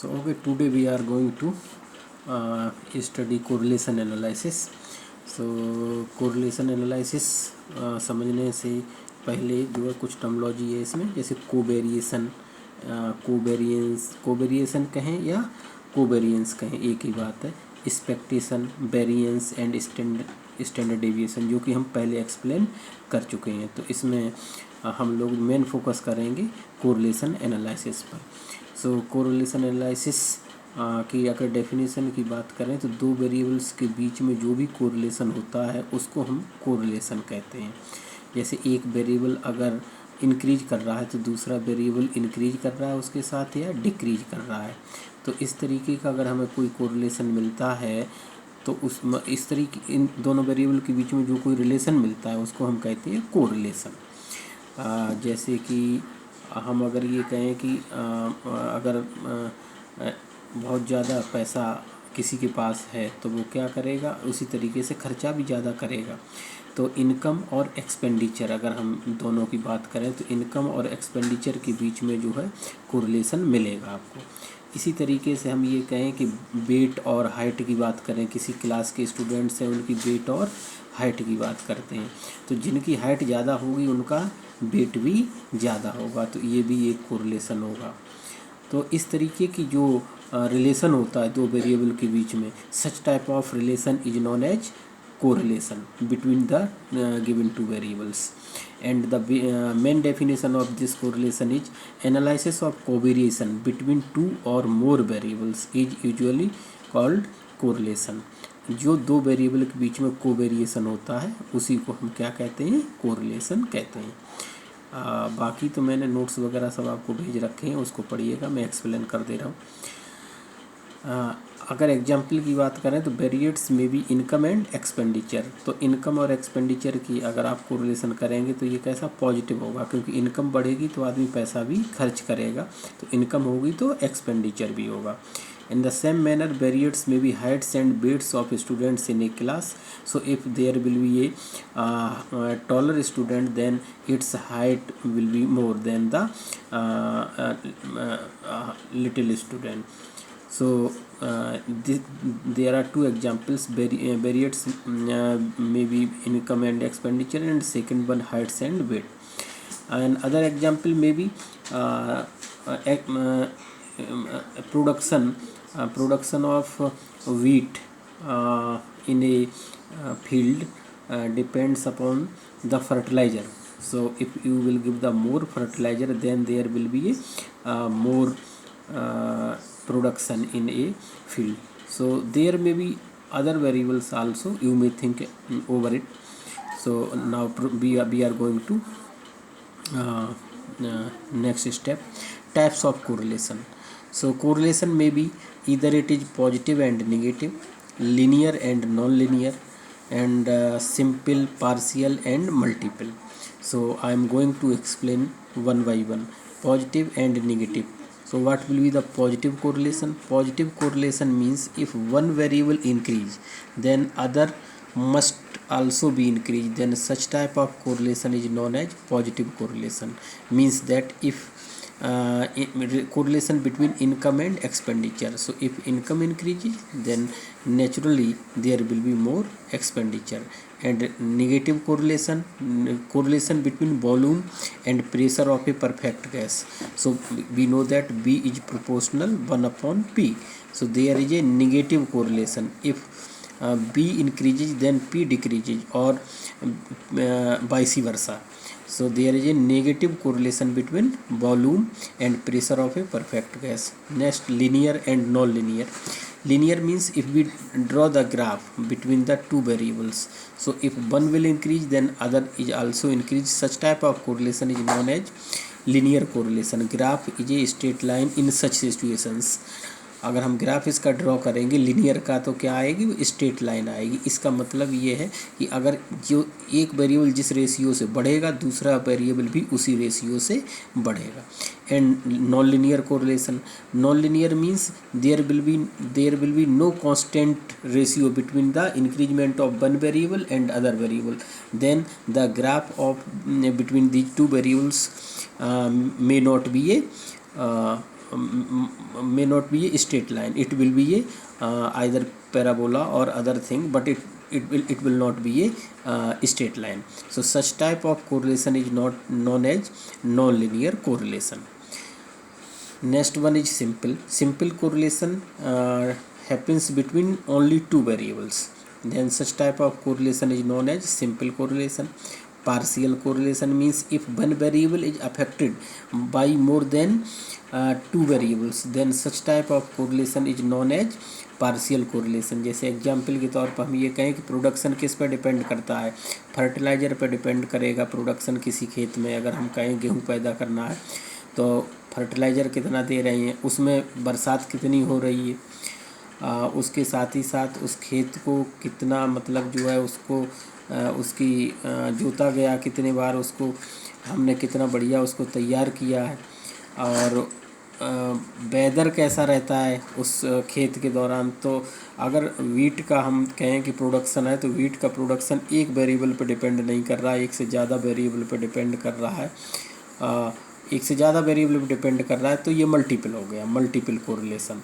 So okay, today we are going to study correlation analysis. So correlation analysis समझने से पहले जो है कुछ टर्मोलॉजी है इसमें, जैसे कोवेरिएशन, कोवेरिएशन कहें या कोवेरियंस कहें एक ही बात है, expectation, variance and standard deviation, जो कि हम पहले एक्सप्लेन कर चुके हैं। तो इसमें हम लोग मेन फोकस करेंगे कोरिलेशन एनालिसिस पर। सो कोरिलेशन एनालिसिस की अगर डेफिनेशन की बात करें तो दो वेरिएबल्स के बीच में जो भी कोरिलेशन होता है उसको हम कोरिलेशन कहते हैं। जैसे एक वेरिएबल अगर इंक्रीज कर रहा है तो दूसरा वेरिएबल इंक्रीज कर रहा है उसके साथ या डिक्रीज कर रहा है, तो इस तरीके का अगर हमें कोई कोरिलेशन मिलता है तो उस इस तरीके इन दोनों वेरिएबल के बीच में जो कोई रिलेशन मिलता है उसको हम कहते हैं कोरिलेशन। जैसे कि हम अगर ये कहें कि अगर बहुत ज़्यादा पैसा किसी के पास है तो वो क्या करेगा, उसी तरीके से खर्चा भी ज़्यादा करेगा। तो इनकम और एक्सपेंडिचर, अगर हम दोनों की बात करें तो इनकम और एक्सपेंडिचर के बीच में जो है कोरिलेशन मिलेगा आपको। इसी तरीके से हम ये कहें कि वेट और हाइट की बात करें, किसी क्लास के स्टूडेंट्स हैं उनकी वेट और हाइट की बात करते हैं, तो जिनकी हाइट ज़्यादा होगी उनका वेट भी ज़्यादा होगा, तो ये भी एक कोरिलेशन होगा। तो इस तरीके की जो रिलेशन होता है दो वेरिएबल के बीच में, such type of relation is known as correlation between the given two variables, and the main definition of this correlation is analysis of covariation between two or more variables is usually called correlation। जो दो variable के बीच में कोवेरिएशन होता है उसी को हम क्या कहते हैं, कोरिलेशन कहते हैं। बाकी तो मैंने नोट्स वगैरह सब आपको भेज रखे हैं, उसको पढ़िएगा, मैं एक्सप्लेन कर दे रहा हूँ। अगर एग्जाम्पल की बात करें तो वेरिएट्स में भी इनकम एंड एक्सपेंडिचर, तो इनकम और एक्सपेंडिचर की अगर आप कोरिलेशन करेंगे तो ये कैसा पॉजिटिव होगा, क्योंकि इनकम बढ़ेगी तो आदमी पैसा भी खर्च करेगा, तो इनकम होगी तो एक्सपेंडिचर भी होगा। In the same manner variates में भी heights and weights of students in a class, so if there will be a taller student than its height will be more than the little student. So there are two examples, variates may be income and expenditure, and second one heights and weight. And other example may be production of wheat in a field depends upon the fertilizer. So if you will give the more fertilizer, then there will be a more production in a field. So there may be other variables also, you may think over it. So now we are going to next step, types of correlation. So correlation may be either it is positive and negative, linear and non-linear, and simple, partial and multiple. So I am going to explain one by one. Positive and negative. So what will be the positive correlation? Positive correlation means if one variable increase, then other must also be increased, then such type of correlation is known as positive correlation. Means that if correlation between income and expenditure, so if income increases then naturally there will be more expenditure. And negative correlation between volume and pressure of a perfect gas, so we know that B is proportional 1 upon P, so there is a negative correlation. If B increases then P decreases, or vice versa. So there is a negative correlation between volume and pressure of a perfect gas. Next, linear and non-linear. Linear means if we draw the graph between the two variables, so if one will increase then other is also increase, such type of correlation is known as linear correlation. Graph is a straight line in such situations. अगर हम graph इसका draw करेंगे linear का तो क्या आएगी, वो straight line आएगी। इसका मतलब ये है कि अगर जो एक वेरिएबल जिस रेशियो से बढ़ेगा दूसरा वेरिएबल भी उसी रेशियो से बढ़ेगा। And non linear correlation, non linear means there will be no constant ratio between the increment of one variable and other variable, then the graph of between these two variables may not be a may not be a straight line, it will be a either parabola or other thing, but it will not be a straight line. So such type of correlation is not known as non-linear correlation. Next one is simple correlation happens between only two variables, then such type of correlation is known as simple correlation. Partial correlation means if one variable is affected by more than two variables, then such type of correlation is known as partial correlation. जैसे example के तौर पर हम ये कहें कि production किस पर डिपेंड करता है, फर्टिलाइज़र पर डिपेंड करेगा प्रोडक्शन किसी खेत में. अगर हम कहें गेहूँ पैदा करना है तो फर्टिलाइज़र कितना दे रहे हैं, उसमें बरसात कितनी हो रही है, उसके साथ ही साथ उस खेत को कितना मतलब जो है उसको उसकी जोता गया कितने बार, उसको हमने कितना बढ़िया उसको तैयार किया है, और वेदर कैसा रहता है उस खेत के दौरान. तो अगर वीट का हम कहें कि प्रोडक्शन है तो वीट का प्रोडक्शन एक वेरिएबल पर डिपेंड नहीं कर रहा है, एक से ज़्यादा वेरिएबल पर डिपेंड कर रहा है, एक से ज़्यादा वेरिएबल पर डिपेंड कर रहा है. तो ये मल्टीपल हो गया, मल्टीपल कोरिलेशन.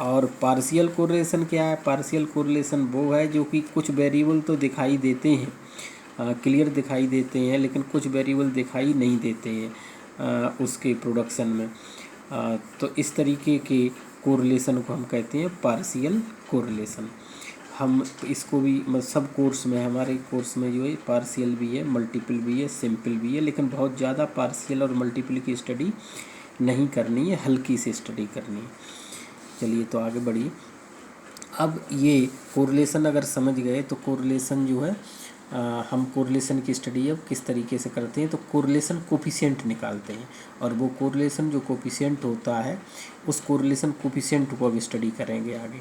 और पार्शियल कोरिलेशन क्या है? पार्शियल कोरिलेशन वो है जो कि कुछ वेरिएबल तो दिखाई देते हैं, क्लियर दिखाई देते हैं, लेकिन कुछ वेरिएबल दिखाई नहीं देते हैं उसके प्रोडक्शन में. तो इस तरीके के कोरिलेशन को हम कहते हैं पार्शियल कोरिलेशन. हम इसको भी सब कोर्स में, हमारे कोर्स में जो है पार्शियल भी है, मल्टीपल भी है, सिंपल भी है, लेकिन बहुत ज़्यादा पार्शियल और मल्टीपल की स्टडी नहीं करनी है, हल्की से स्टडी करनी है. चलिए तो आगे बढ़िए. अब ये कोरिलेशन अगर समझ गए तो कोरिलेशन जो है हम कोरिलेशन की स्टडी अब किस तरीके से करते हैं, तो कोरिलेशन कोफिशिएंट निकालते हैं, और वो कोरिलेशन जो कोफिशिएंट होता है उस कोरिलेशन कोफिशिएंट को अब स्टडी करेंगे आगे.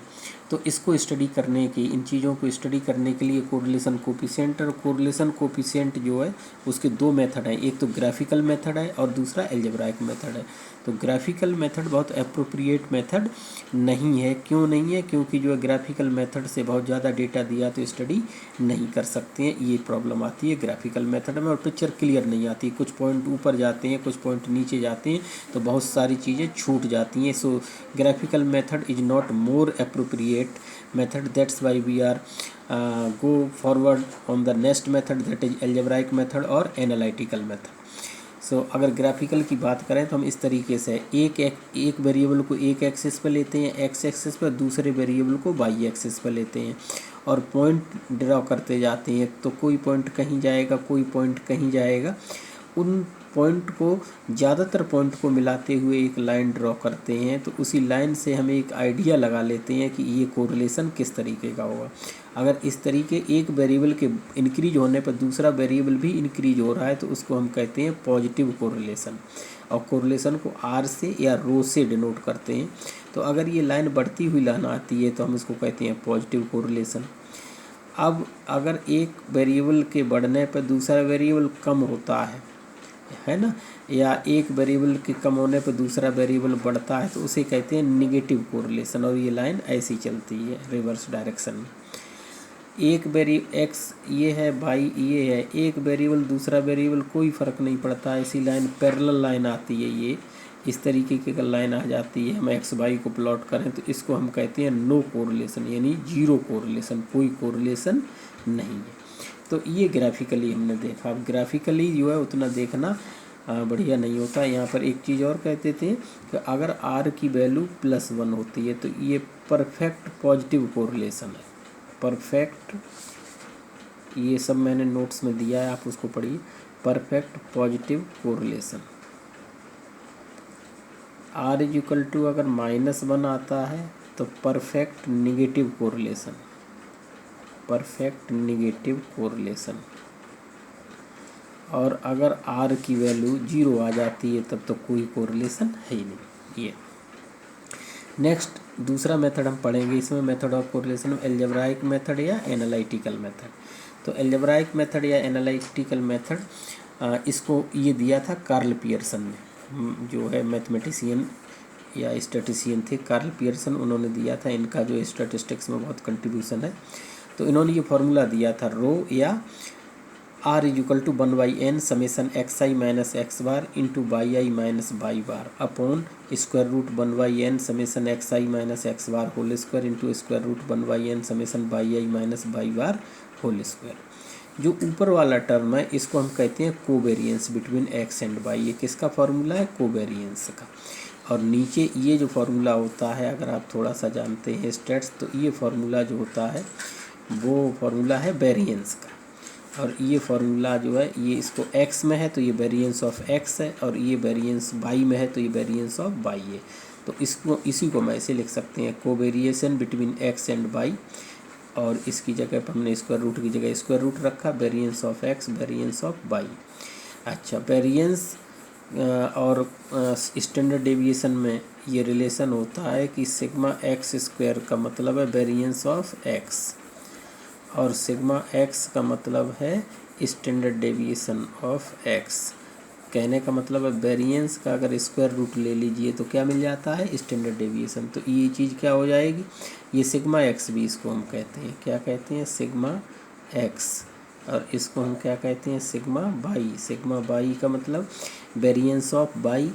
तो इसको स्टडी करने की, इन चीज़ों को स्टडी करने के लिए कोरिलेशन कोफिशिएंट और कोरिलेशन कोफिशिएंट जो है उसके दो मेथड हैं, एक तो ग्राफिकल मेथड है और दूसरा एल्जेब्राइक मेथड है. तो ग्राफिकल मेथड बहुत अप्रोप्रिएट मेथड नहीं है. क्यों नहीं है? क्योंकि जो ग्राफिकल मेथड से बहुत ज़्यादा डेटा दिया तो स्टडी नहीं कर सकते हैं, ये प्रॉब्लम आती है ग्राफिकल मेथड में, और पिक्चर क्लियर नहीं आती, कुछ पॉइंट ऊपर जाते हैं, कुछ पॉइंट नीचे जाते हैं, तो बहुत सारी चीज़ें छूट जाती हैं. So graphical method is not more appropriate method, that's why we are go forward on the next method, that is algebraic method और analytical method. सो अगर ग्राफिकल की बात करें तो हम इस तरीके से एक वेरिएबल को एक एक्सिस पर लेते हैं, एक्स एक्सिस पर, दूसरे वेरिएबल को वाई एक्सिस पर लेते हैं और पॉइंट ड्रॉ करते जाते हैं. तो कोई पॉइंट कहीं जाएगा, कोई पॉइंट कहीं जाएगा. उन पॉइंट को, ज़्यादातर पॉइंट को मिलाते हुए एक लाइन ड्रॉ करते हैं. तो उसी लाइन से हम एक आइडिया लगा लेते हैं कि ये कोरिलेशन किस तरीके का होगा. अगर इस तरीके एक वेरिएबल के इंक्रीज होने पर दूसरा वेरिएबल भी इंक्रीज हो रहा है तो उसको हम कहते हैं पॉजिटिव कोरिलेशन, और कोरिलेशन को आर से या रो से डिनोट करते हैं. तो अगर ये लाइन बढ़ती हुई लाइन आती है तो हम इसको कहते हैं पॉजिटिव कोरिलेशन. अब अगर एक वेरिएबल के बढ़ने पर दूसरा वेरिएबल कम होता है ना, या एक वेरिएबल के कम होने पर दूसरा वेरिएबल बढ़ता है तो उसे कहते हैं निगेटिव कोरिलेशन. और ये लाइन ऐसी चलती है रिवर्स डायरेक्शन में. एक एक्स ये है, वाई ये है, एक वेरिएबल दूसरा वेरिएबल कोई फ़र्क नहीं पड़ता, ऐसी लाइन पैरेलल लाइन आती है. ये इस तरीके की अगर लाइन आ जाती है, हम एक्स वाई को प्लॉट करें तो इसको हम कहते हैं नो कोरिलेशन, यानी जीरो कोरिलेशन, कोई कोरिलेशन नहीं है. तो ये ग्राफिकली हमने देखा. अब ग्राफिकली जो है उतना देखना बढ़िया नहीं होता. यहाँ पर एक चीज़ और कहते थे कि अगर आर की वैल्यू +1 होती है तो ये परफेक्ट पॉजिटिव कोरिलेशन है. परफेक्ट, ये सब मैंने नोट्स में दिया है, आप उसको पढ़िए. Perfect positive correlation. R is equal to अगर -1 आता है तो perfect negative correlation, perfect negative correlation. और अगर आर की वैल्यू 0 आ जाती है तब तो कोई कोरिलेशन है ही नहीं. ये नेक्स्ट दूसरा मेथड हम पढ़ेंगे. इसमें method of correlation algebraic method या एनालिटिकल मेथड. तो एल्जेब्राइक मेथड या एनालिटिकल मेथड इसको ये दिया था कार्ल पियर्सन ने, जो है मैथमेटिशियन या स्टैटिस्टिशियन थे. कार्ल पियर्सन, उन्होंने दिया था. इनका जो स्टैटिस्टिक्स में बहुत कंट्रीब्यूशन है. तो इन्होंने ये फार्मूला दिया था रो या R is equal to 1/n summation X I minus X bar into Y I minus Y bar upon square root 1/n summation X I minus X bar whole square into square root 1/n summation Y I minus Y bar whole square. जो ऊपर वाला term है इसको हम कहते हैं covariance between X and Y. ये किसका फॉर्मूला है? कोवेरियंस का। और नीचे ये जो फार्मूला होता है, अगर आप थोड़ा सा जानते हैं स्टेट्स, तो ये फार्मूला जो होता है वो फार्मूला है वेरिएंस का। और ये फार्मूला जो है ये इसको x में है तो ये वेरिएंस ऑफ x है, और ये वेरिएंस y में है तो ये वेरिएंस ऑफ y है। तो इसको इसी को मैं ऐसे लिख सकते हैं कोवेरिएशन बिटवीन x एंड y, और इसकी जगह पर हमने स्क्वायर रूट की जगह स्क्वायर रूट रखा, variance of x variance of y। अच्छा, वेरिएंस और स्टैंडर्ड डेविएशन में ये रिलेशन होता है कि सिग्मा एक्स स्क्वायर का मतलब है वेरिएंस ऑफ x, और सिग्मा एक्स का मतलब है स्टैंडर्ड डेविएशन ऑफ x। कहने का मतलब है वेरिएंस का अगर स्क्वायर रूट ले लीजिए तो क्या मिल जाता है? Standard deviation. तो ये चीज़ क्या हो जाएगी? ये सिग्मा एक्स भी इसको हम कहते हैं, क्या कहते हैं? Sigma x. और इसको हम क्या कहते हैं? Sigma by. सिग्मा बाई का मतलब variance of by,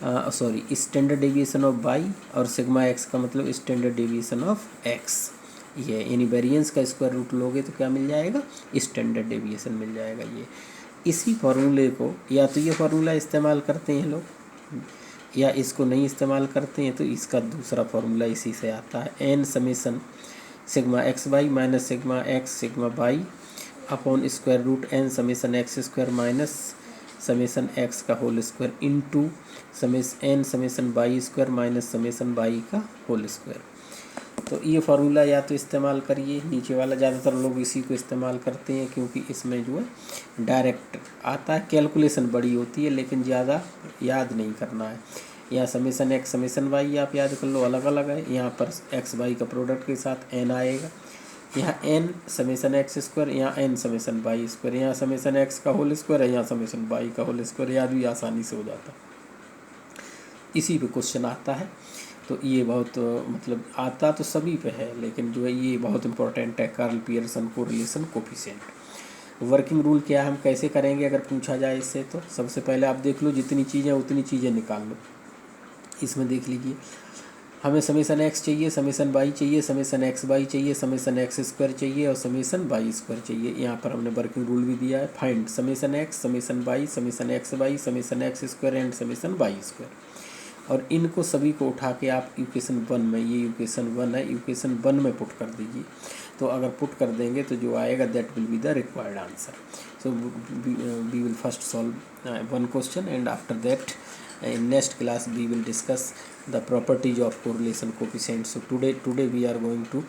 sorry standard deviation of by, और सिग्मा एक्स का मतलब स्टैंडर्ड डेविएशन ऑफ एक्स। ये यानी वेरिएंस का स्क्वायर रूट लोगे तो क्या मिल जाएगा? स्टैंडर्ड डेविएशन मिल जाएगा। ये इसी फार्मूले को या तो ये फार्मूला इस्तेमाल करते हैं लोग, या इसको नहीं इस्तेमाल करते हैं तो इसका दूसरा फार्मूला इसी से आता है, n summation sigma x y minus sigma x sigma y upon square root n summation x square minus summation x का whole square into n summation y square minus summation y का whole square. तो ये formula या तो इस्तेमाल करिए, नीचे वाला ज़्यादातर लोग इसी को इस्तेमाल करते हैं क्योंकि इसमें जो है डायरेक्ट आता है, कैलकुलेशन बड़ी होती है लेकिन ज़्यादा याद नहीं करना है। यहाँ समेसन एक्स समेसन वाई आप याद कर लो, अलग अलग है। यहाँ पर एक्स वाई का प्रोडक्ट के साथ एन आएगा, यहाँ एन समेसन एक्स स्क्वायर, यहाँ एन समेसन वाई स्क्वायर, यहाँ समेसन एक्स का होल स्क्वायर है, यहाँ समेसन वाई का होल स्क्वायर, याद भी आसानी से हो जाता है। इसी पे क्वेश्चन आता है। तो ये बहुत मतलब आता तो सभी पे है लेकिन जो है ये बहुत इंपॉर्टेंट है, Karl Pearson correlation coefficient. Working rule क्या है, हम कैसे करेंगे अगर पूछा जाए इससे? तो सबसे पहले आप देख लो, जितनी चीज़ें उतनी चीज़ें निकाल लो। इसमें देख लीजिए, हमें समेसन एक्स चाहिए, समेसन वाई चाहिए, समेसन एक्स वाई चाहिए, समेसन एक्स स्क्वायर चाहिए और समेसन वाई स्क्वायर चाहिए। यहाँ पर हमने वर्किंग रूल भी दिया है, find summation x summation y summation x y summation x square and summation y square. और इनको सभी को उठा के आप इक्वेशन 1 में, ये इक्वेशन 1 है, इक्वेशन 1 में पुट कर दीजिए। तो अगर पुट कर देंगे तो जो आएगा that will be the required answer. So we will first solve one question and after that in next class we will discuss the properties of correlation coefficient. So today we are going to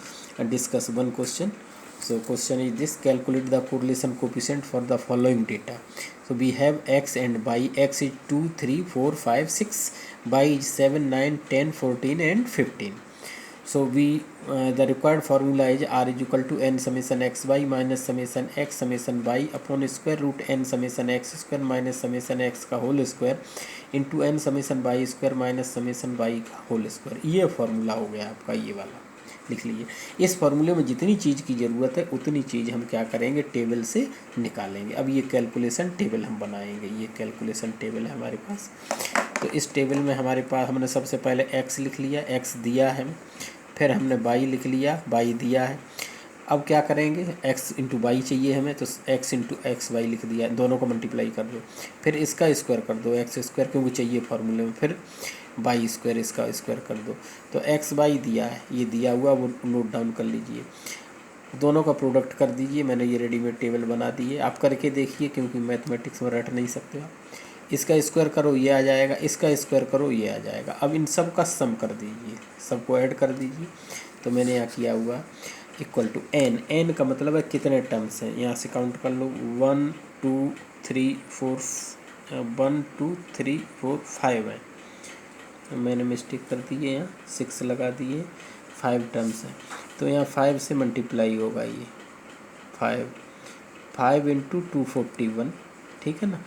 discuss one question. So question is this: calculate the correlation coefficient for the following data. So we have x and y. X is 2 3 4 5 6, y is 7 9 10 14 and 15. So we the required formula is r is equal to n summation x y minus summation x summation y upon square root n summation x square minus summation x का whole square into n summation y square minus summation y का whole square. ये formula हो गया आपका, ये वाला लिख लीजिए। इस फार्मूले में जितनी चीज़ की ज़रूरत है उतनी चीज़ हम क्या करेंगे, टेबल से निकालेंगे। अब ये कैलकुलेशन टेबल हम बनाएंगे, ये कैलकुलेशन टेबल है हमारे पास। तो इस टेबल में हमारे पास हमने सबसे पहले x लिख लिया, x दिया है, फिर हमने y लिख लिया, y दिया है। अब क्या करेंगे, x इंटू वाई चाहिए हमें, तो x इंटू एक्स वाई लिख दिया, दोनों को मल्टीप्लाई कर दो, फिर इसका स्क्वायर कर दो, x स्क्वायर क्योंकि चाहिए फार्मूले में, फिर वाई स्क्वायर इसका स्क्वायर कर दो। तो एक्स वाई दिया है, ये दिया हुआ वो नोट डाउन कर लीजिए, दोनों का प्रोडक्ट कर दीजिए। मैंने ये रेडीमेड टेबल बना दी है, आप करके देखिए क्योंकि मैथमेटिक्स में रट नहीं सकते आप। इसका स्क्वायर करो ये आ जाएगा, इसका स्क्वायर करो ये आ जाएगा। अब इन सब का सम कर दीजिए, सबको ऐड कर दीजिए। तो मैंने यहाँ किया हुआ इक्वल टू एन, एन का मतलब है कितने टर्म्स हैं, यहाँ से काउंट कर लो 1 2 3 4 1 2 3 4 5 है, मैंने मिस्टेक कर दी है, यहाँ 6 लगा दिए, 5 टर्म्स हैं। तो यहाँ 5 से मल्टीप्लाई होगा, ये 5 इंटू 241, ठीक है ना,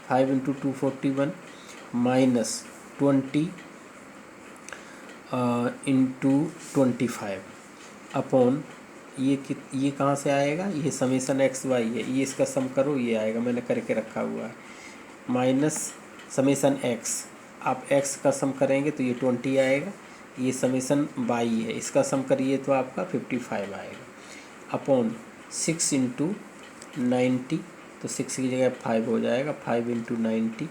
5 इंटू 241 माइनस 20 इंटू 25 अपॉन ये कहाँ से आएगा, ये समेसन एक्स वाई है, ये इसका सम करो ये आएगा, मैंने करके रखा हुआ है, माइनस समेसन एक्स, आप एक्स का सम करेंगे तो ये 20 आएगा, ये समेसन वाई है, इसका सम करिए तो आपका 55 आएगा, अपॉन 6 इंटू 90, तो 6 की जगह 5 हो जाएगा, 5 इंटू 90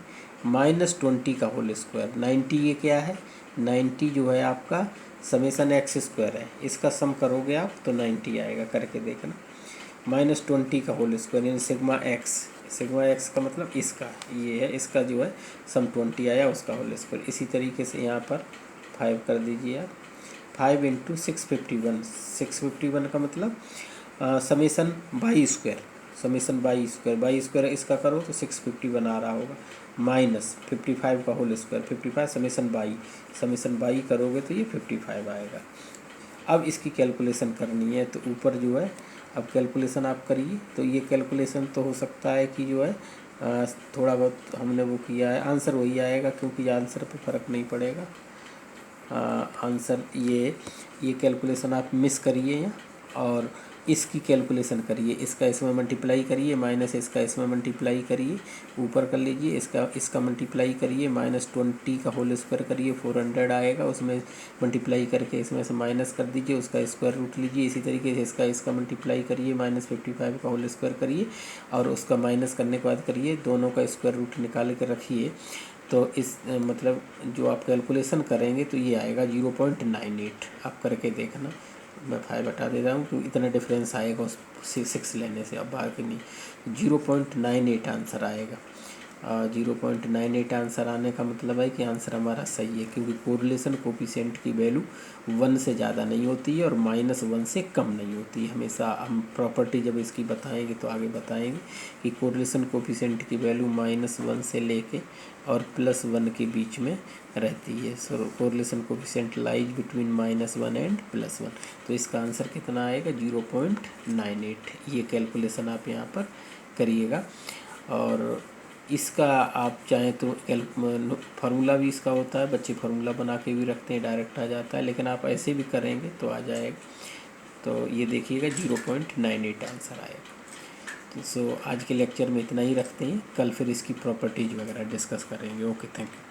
माइनस 20 का होल स्क्वायर। 90 ये क्या है, 90 जो है आपका समेसन एक्स स्क्वायर है, इसका सम करोगे आप तो 90 आएगा, करके देखना, माइनस 20 का होल स्क्वायर यानी सिग्मा एक्स का मतलब इसका ये है, इसका जो है सम 20 आया, उसका होल स्क्वायर। इसी तरीके से यहाँ पर 5 कर दीजिए आप, 5 इंटू 651, 651 का मतलब समेसन बाई स्क्वायर इसका करो तो 651 आ रहा होगा, माइनस 55 का होल स्क्वायर, 55 समेसन बाई करोगे तो ये 55 आएगा। अब इसकी कैलकुलेशन करनी है, तो ऊपर जो है अब कैलकुलेशन आप करिए, तो ये कैलकुलेशन तो हो सकता है कि जो है थोड़ा बहुत हमने वो किया है, आंसर वही आएगा क्योंकि आंसर पे फ़र्क नहीं पड़ेगा। आंसर ये कैलकुलेशन आप मिस करिए और इसकी कैलकुलेशन करिए, इसका इसमें मल्टीप्लाई करिए, माइनस इसका इसमें मल्टीप्लाई करिए, ऊपर कर लीजिए, इसका मल्टीप्लाई करिए, माइनस 20 का होल स्क्वायर करिए, 400 आएगा, उसमें मल्टीप्लाई करके इसमें से माइनस कर दीजिए, उसका स्क्वायर रूट लीजिए, इसी तरीके से इसका मल्टीप्लाई करिए, माइनस 55 का होल स्क्वायर करिए और उसका माइनस करने के बाद करिए, दोनों का स्क्वायर रूट निकाल के रखिए, तो इस मतलब जो आप कैलकुलेशन करेंगे तो ये आएगा 0.98। आप करके देखना, मैं 5 हटा देता हूँ क्योंकि इतना डिफरेंस आएगा उस 6 लेने से, अब बाकी नहीं, 0.98 आंसर आएगा। 0.98 आंसर आने का मतलब है कि आंसर हमारा सही है, क्योंकि कोरिलेशन कोफिशिएंट की वैल्यू 1 से ज़्यादा नहीं होती है और -1 से कम नहीं होती है। हमेशा हम प्रॉपर्टी जब इसकी बताएंगे तो आगे बताएंगे कि कोरिलेशन कोफिशिएंट की वैल्यू -1 से लेके और +1 के बीच में रहती है। So correlation coefficient lies between -1 and +1। तो इसका आंसर कितना आएगा, 0.98। ये कैलकुलेशन आप यहाँ पर करिएगा। और इसका आप चाहें तो फार्मूला भी इसका होता है, बच्चे फार्मूला बना के भी रखते हैं, डायरेक्ट आ जाता है, लेकिन आप ऐसे भी करेंगे तो आ जाएगा। तो ये देखिएगा 0.98 आंसर आएगा। तो आज के लेक्चर में इतना ही रखते हैं, कल फिर इसकी प्रॉपर्टीज़ वगैरह डिस्कस करेंगे। Okay, thank you.